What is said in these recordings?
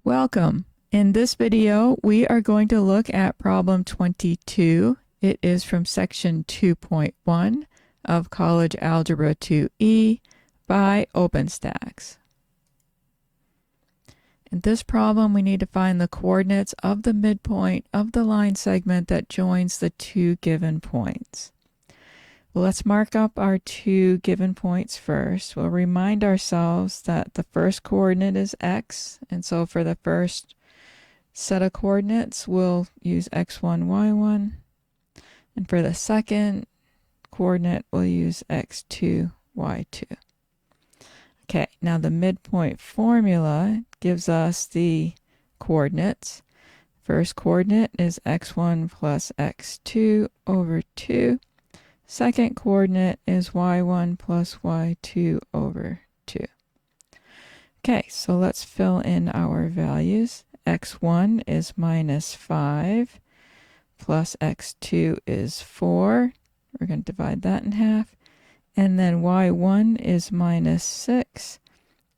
Welcome. In this video, we are going to look at problem 22. It is from section 2.1 of College Algebra 2E by OpenStax. In this problem, we need to find the coordinates of the midpoint of the line segment that joins the two given points. Well, let's mark up our two given points first. We'll remind ourselves that the first coordinate is x, and so for the first set of coordinates, we'll use x1, y1, and for the second coordinate, we'll use x2, y2. Okay, now the midpoint formula gives us the coordinates. First coordinate is x1 plus x2 over 2. Second coordinate is y1 plus y2 over 2. Okay, so let's fill in our values. x1 is minus 5 plus x2 is 4. We're going to divide that in half. And then y1 is minus 6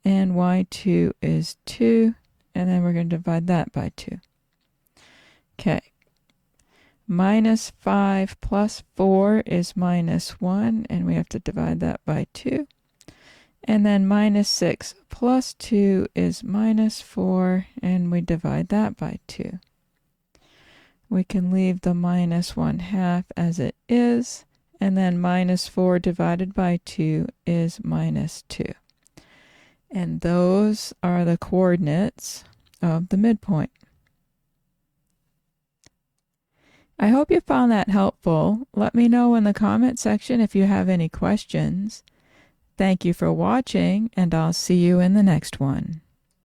and y2 is 2. And then we're going to divide that by 2. Okay. Minus 5 plus 4 is minus 1, and we have to divide that by 2. And then minus 6 plus 2 is minus 4, and we divide that by 2. We can leave the minus 1/2 as it is, and then minus 4 divided by 2 is minus 2. And those are the coordinates of the midpoint. I hope you found that helpful. Let me know in the comment section if you have any questions. Thank you for watching, and I'll see you in the next one.